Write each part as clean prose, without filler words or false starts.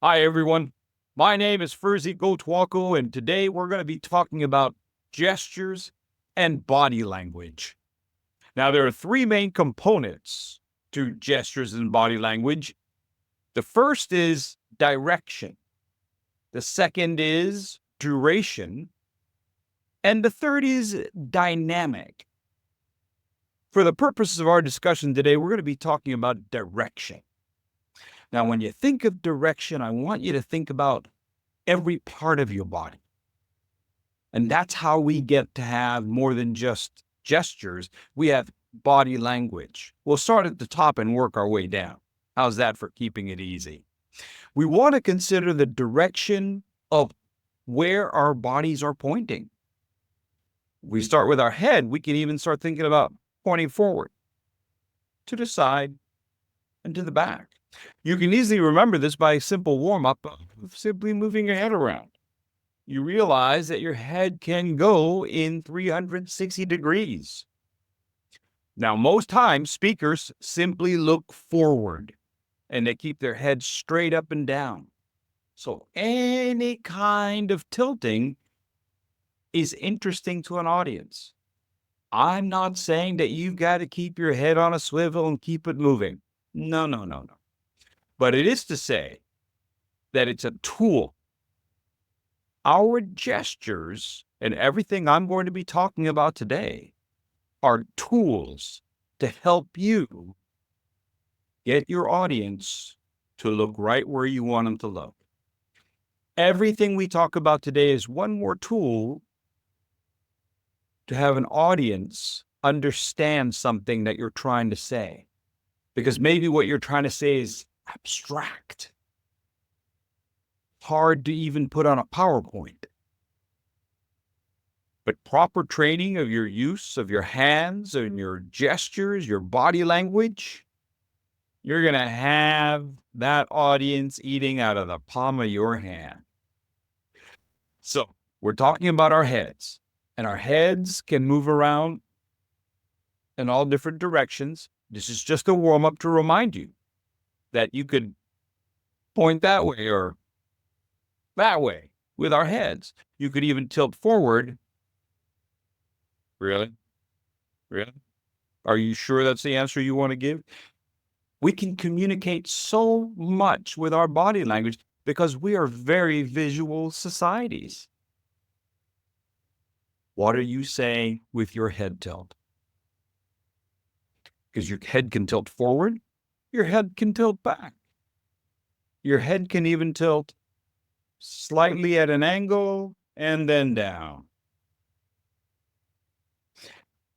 Hi, everyone. My name is Fursey and today we're going to be talking about gestures and body language. Now, there are three main components to gestures and body language. The first is direction, the second is duration, and the third is dynamic. For the purposes of our discussion today, we're going to be talking about direction. Now, when you think of direction, I want you to think about every part of your body. And that's how we get to have more than just gestures. We have body language. We'll start at the top and work our way down. How's that for keeping it easy? We want to consider the direction of where our bodies are pointing. We start with our head. We can even start thinking about pointing forward, to the side, and to the back. You can easily remember this by a simple warm-up of simply moving your head around. You realize that your head can go in 360 degrees. Now, most times, speakers simply look forward and they keep their head straight up and down. So any kind of tilting is interesting to an audience. I'm not saying that you've got to keep your head on a swivel and keep it moving. No. But it is to say that it's a tool. Our gestures and everything I'm going to be talking about today are tools to help you get your audience to look right where you want them to look. Everything we talk about today is one more tool to have an audience understand something that you're trying to say. Because maybe what you're trying to say is abstract, hard to even put on a PowerPoint. But proper training of your use of your hands and your gestures, your body language, you're going to have that audience eating out of the palm of your hand. So we're talking about our heads, and our heads can move around in all different directions. This is just a warm-up to remind you that you could point that way or that way with our heads. You could even tilt forward. Really? Are you sure that's the answer you want to give? We can communicate so much with our body language because we are very visual societies. What are you saying with your head tilt? Because your head can tilt forward, your head can tilt back. Your head can even tilt slightly at an angle and then down.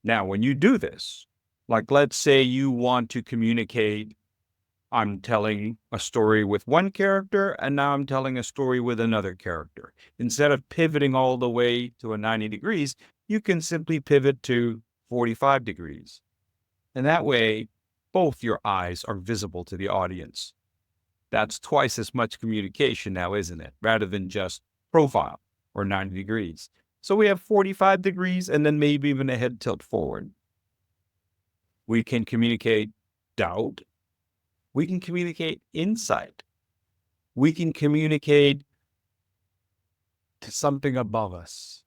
Now, when you do this, like let's say you want to communicate, I'm telling a story with one character and now I'm telling a story with another character. Instead of pivoting all the way to a 90 degrees, you can simply pivot to 45 degrees. And that way, both your eyes are visible to the audience. That's twice as much communication now, isn't it? Rather than just profile or 90 degrees. So we have 45 degrees and then maybe even a head tilt forward. We can communicate doubt. We can communicate insight. We can communicate to something above us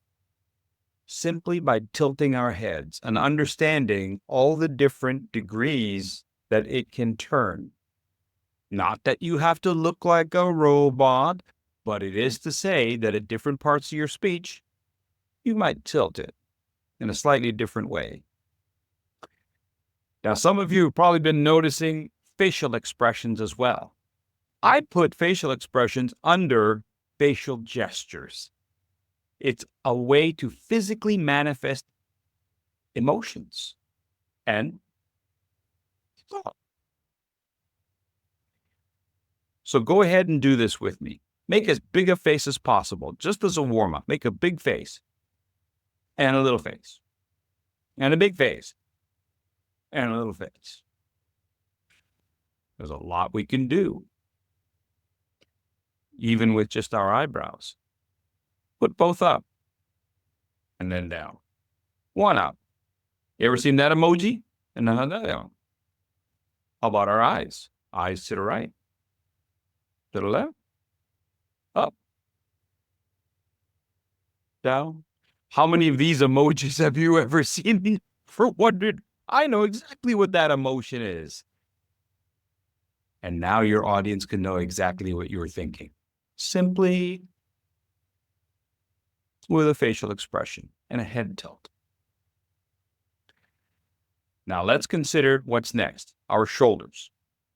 simply by tilting our heads and understanding all the different degrees that it can turn. Not that you have to look like a robot, but it is to say that at different parts of your speech, you might tilt it in a slightly different way. Now, some of you have probably been noticing facial expressions as well. I put facial expressions under facial gestures. It's a way to physically manifest emotions and thought. So go ahead and do this with me. Make as big a face as possible, just as a warm-up. Make a big face and a little face and a big face and a little face. There's a lot we can do, even with just our eyebrows. Put both up and then down. One up. You ever seen that emoji? And then another down. How about our eyes? Eyes to the right, to the left, down. How many of these emojis have you ever seen? For wondered, I know exactly what that emotion is. And now your audience can know exactly what you're thinking. Simply with a facial expression and a head tilt. Now let's consider what's next, our shoulders.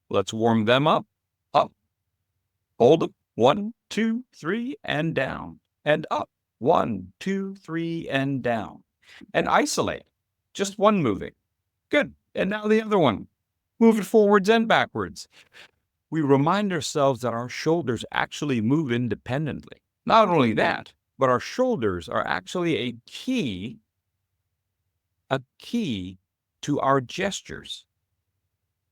Let's warm them up, up, hold them, 1, 2, 3, and down, and up, 1, 2, 3, and down, and isolate, just one moving. Good, and now the other one, move it forwards and backwards. We remind ourselves that our shoulders actually move independently. Not only that, but our shoulders are actually a key to our gestures.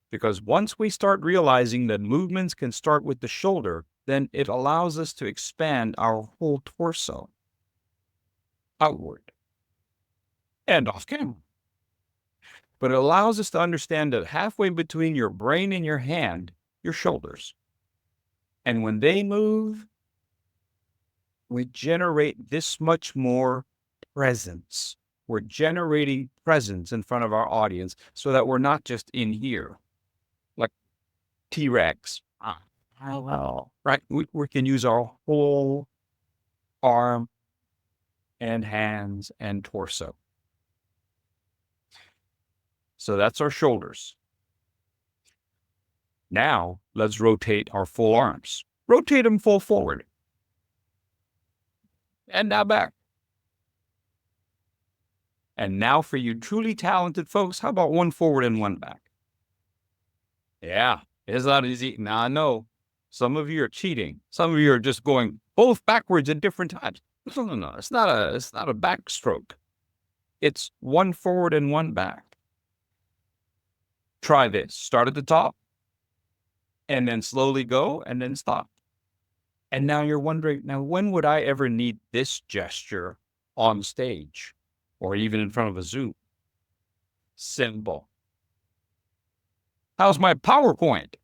Because once we start realizing that movements can start with the shoulder, then it allows us to expand our whole torso outward and off camera. But it allows us to understand that halfway between your brain and your hand, your shoulders. And when they move, we generate this much more presence. We're generating presence in front of our audience so that we're not just in here, like T-Rex. Right? We can use our whole arm and hands and torso. So that's our shoulders. Now, let's rotate our full arms. Rotate them full forward. And now back. And now for you truly talented folks, how about one forward and one back? Yeah, it's not easy. Now I know some of you are cheating. Some of you are just going both backwards at different times. No. It's not a backstroke. It's one forward and one back. Try this. Start at the top and then slowly go and then stop. And now you're wondering, now when would I ever need this gesture on stage or even in front of a Zoom? Simple. How's my PowerPoint?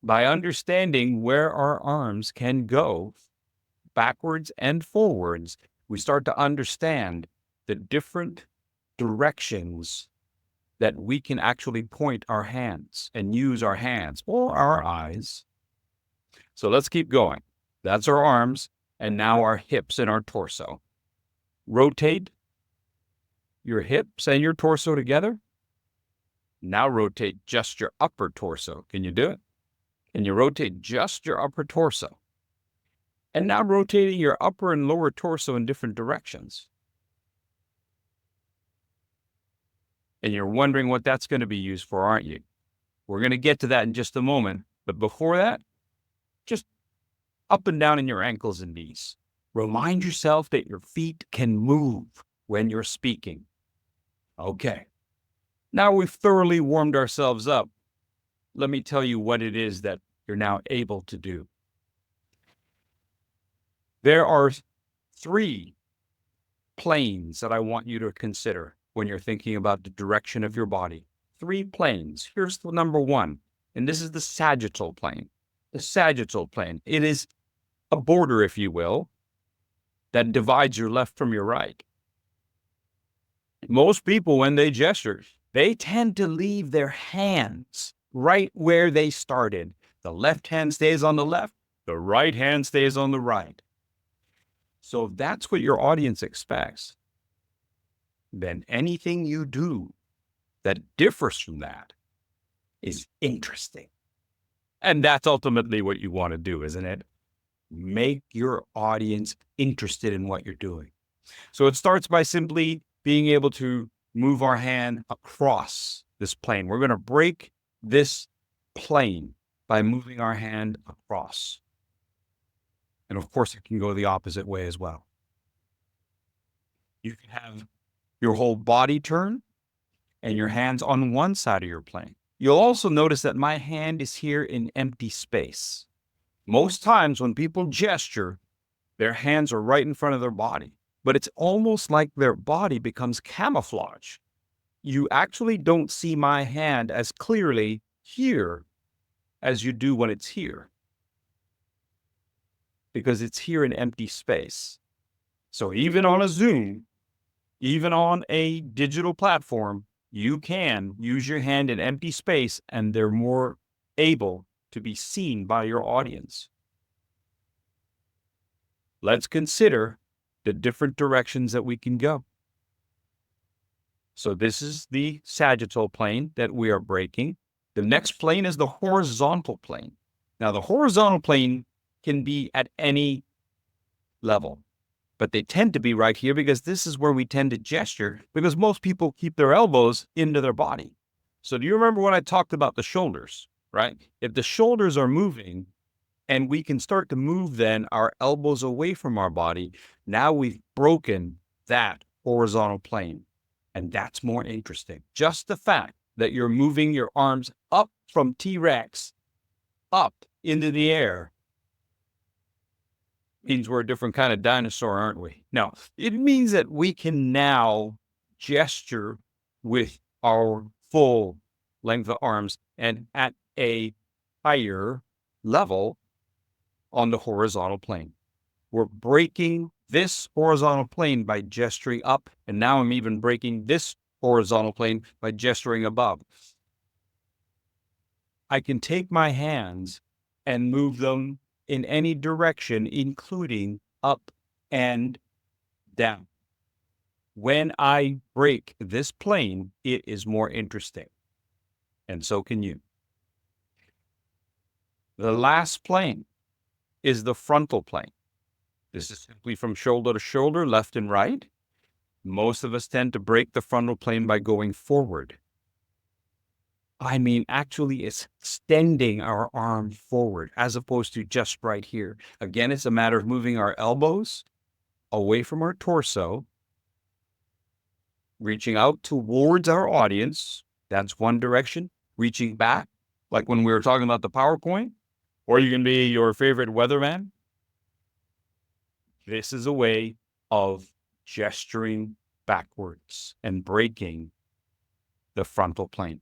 By understanding where our arms can go backwards and forwards, we start to understand the different directions that we can actually point our hands and use our hands or our eyes. So let's keep going. That's our arms, and now our hips and our torso. Rotate your hips and your torso together. Now rotate just your upper torso. Can you do it? Can you rotate just your upper torso? And now rotating your upper and lower torso in different directions. And you're wondering what that's going to be used for, aren't you? We're going to get to that in just a moment. But before that, just up and down in your ankles and knees. Remind yourself that your feet can move when you're speaking. Okay. Now we've thoroughly warmed ourselves up. Let me tell you what it is that you're now able to do. There are 3 planes that I want you to consider when you're thinking about the direction of your body. 3 planes. Here's the number 1, and this is the sagittal plane. The sagittal plane. It is a border, if you will, that divides your left from your right. Most people, when they gesture, they tend to leave their hands right where they started. The left hand stays on the left, the right hand stays on the right. So if that's what your audience expects, then anything you do that differs from that is interesting. And that's ultimately what you want to do, isn't it? Make your audience interested in what you're doing. So it starts by simply being able to move our hand across this plane. We're going to break this plane by moving our hand across. And of course, it can go the opposite way as well. You can have your whole body turn and your hands on one side of your plane. You'll also notice that my hand is here in empty space. Most times when people gesture, their hands are right in front of their body, but it's almost like their body becomes camouflage. You actually don't see my hand as clearly here as you do when it's here. because it's here in empty space. So even on a Zoom, even on a digital platform, you can use your hand in empty space and they're more able to be seen by your audience. Let's consider the different directions that we can go. So this is the sagittal plane that we are breaking. The next plane is the horizontal plane. Now, the horizontal plane can be at any level, but they tend to be right here because this is where we tend to gesture, because most people keep their elbows into their body. So do you remember when I talked about the shoulders, right? If the shoulders are moving and we can start to move then our elbows away from our body, now we've broken that horizontal plane. And that's more interesting. Just the fact that you're moving your arms up from T-Rex, up into the air, means we're a different kind of dinosaur, aren't we? No, it means that we can now gesture with our full length of arms and at a higher level on the horizontal plane. We're breaking this horizontal plane by gesturing up, and now I'm even breaking this horizontal plane by gesturing above. I can take my hands and move them in any direction, including up and down. When I break this plane, it is more interesting, and so can you. The last plane is the frontal plane. This is simply from shoulder to shoulder, left and right. Most of us tend to break the frontal plane by going forward. I mean, actually extending our arm forward as opposed to just right here. Again, it's a matter of moving our elbows away from our torso, reaching out towards our audience. That's one direction. Reaching back, like when we were talking about the PowerPoint, or you can be your favorite weatherman. This is a way of gesturing backwards and breaking the frontal plane.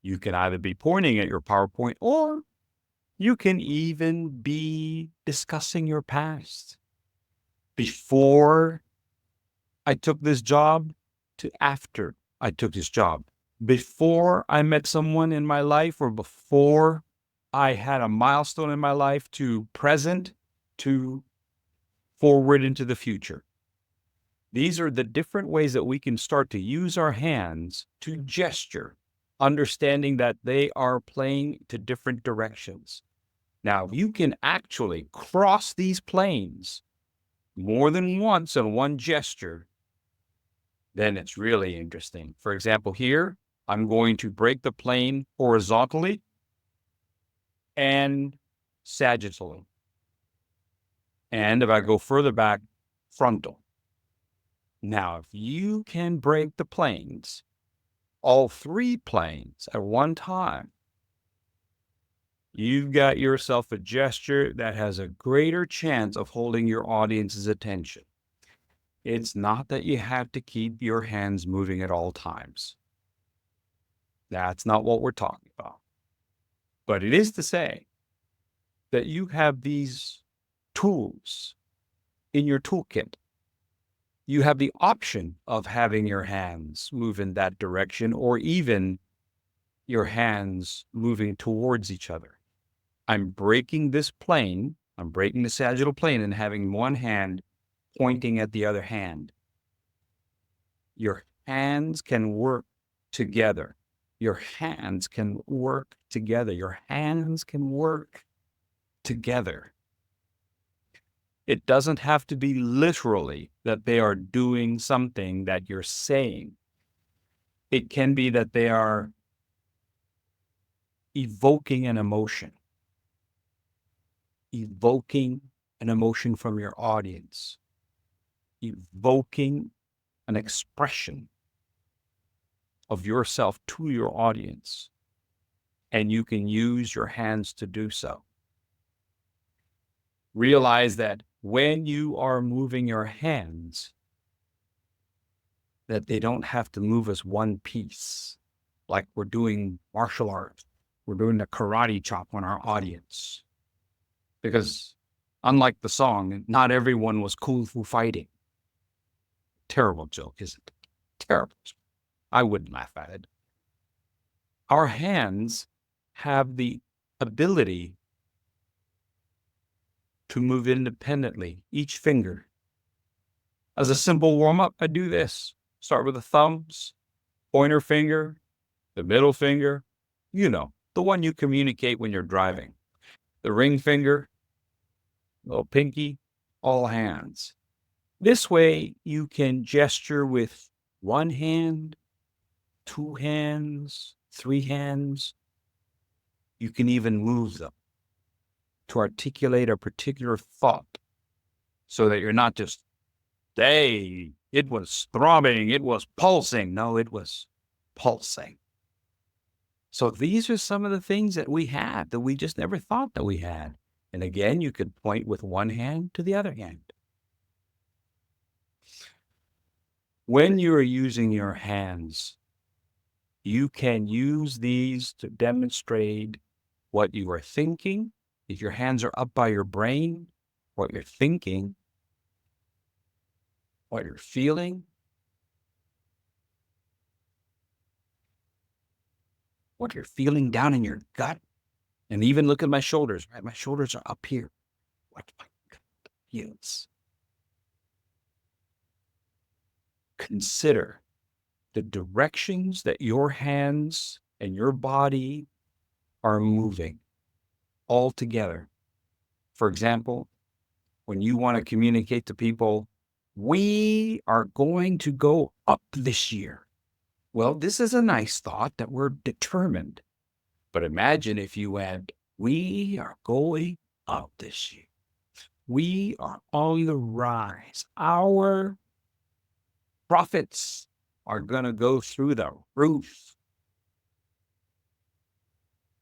You can either be pointing at your PowerPoint, or you can even be discussing your past. Before I took this job to after I took this job. Before I met someone in my life, or before I had a milestone in my life, to present, to forward into the future. These are the different ways that we can start to use our hands to gesture, understanding that they are playing to different directions. Now, you can actually cross these planes more than once in one gesture, then it's really interesting. For example, here, I'm going to break the plane horizontally and sagittally. And if I go further back, frontal. Now, if you can break the planes, all three planes at one time, you've got yourself a gesture that has a greater chance of holding your audience's attention. It's not that you have to keep your hands moving at all times. That's not what we're talking about. But it is to say that you have these tools in your toolkit. You have the option of having your hands move in that direction, or even your hands moving towards each other. I'm breaking this plane, I'm breaking the sagittal plane and having one hand pointing at the other hand. Your hands can work together. Your hands can work together. Your hands can work together. It doesn't have to be literally that they are doing something that you're saying. It can be that they are evoking an emotion from your audience, evoking an expression of yourself to your audience, and you can use your hands to do so. Realize that when you are moving your hands, that they don't have to move as one piece, like we're doing martial arts. We're doing the karate chop on our audience. Because Unlike the song, not everyone was kung fu fighting. Terrible joke, isn't it? Terrible. I wouldn't laugh at it. Our hands have the ability to move independently, each finger. As a simple warm-up, I do this. Start with the thumbs, pointer finger, the middle finger, the one you communicate when you're driving. The ring finger, little pinky, all hands. This way, you can gesture with one hand, two hands, three hands. You can even move them to articulate a particular thought so that you're not just, hey, it was throbbing, it was pulsing. No, it was pulsing. So these are some of the things that we had that we just never thought that we had. And again, you could point with one hand to the other hand. When you are using your hands, you can use these to demonstrate what you are thinking. If your hands are up by your brain, what you're thinking, what you're feeling, what you're feeling down in your gut. And even look at my shoulders, right? My shoulders are up here. What my gut feels. Consider the directions that your hands and your body are moving all together. For example, when you want to communicate to people, we are going to go up this year. Well, this is a nice thought that we're determined. But imagine if you went, we are going up this year. We are on the rise. Our profits are going to go through the roof.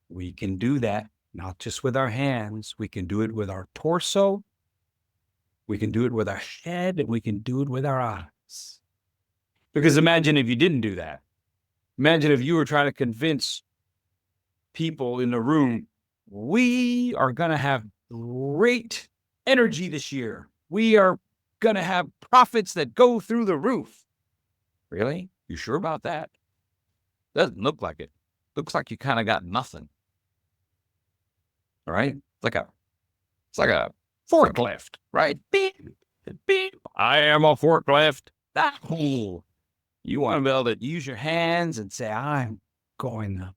We can do that, not just with our hands. We can do it with our torso. We can do it with our head, and we can do it with our eyes. Because imagine if you didn't do that. Imagine if you were trying to convince people in the room, we are going to have great energy this year. We are going to have profits that go through the roof. Really? You sure about that? Doesn't look like it. Looks like you kind of got nothing. All right? It's like a forklift, right? Beep, beep. I am a forklift. You want to be able to use your hands and say, I'm going up.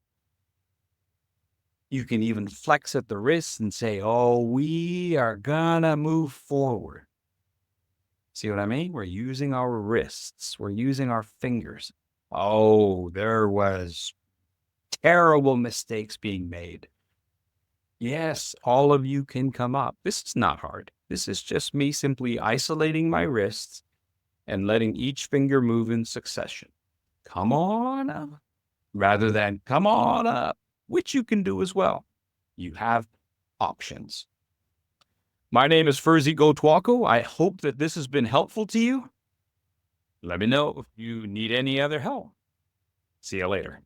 You can even flex at the wrists and say, oh, we are gonna move forward. See what I mean? We're using our wrists. We're using our fingers. Oh, there was terrible mistakes being made. Yes, all of you can come up. This is not hard. This is just me simply isolating my wrists and letting each finger move in succession. Come on up. Rather than come on up, which you can do as well. You have options. My name is Fursey Gotwako. I hope that this has been helpful to you. Let me know if you need any other help. See you later.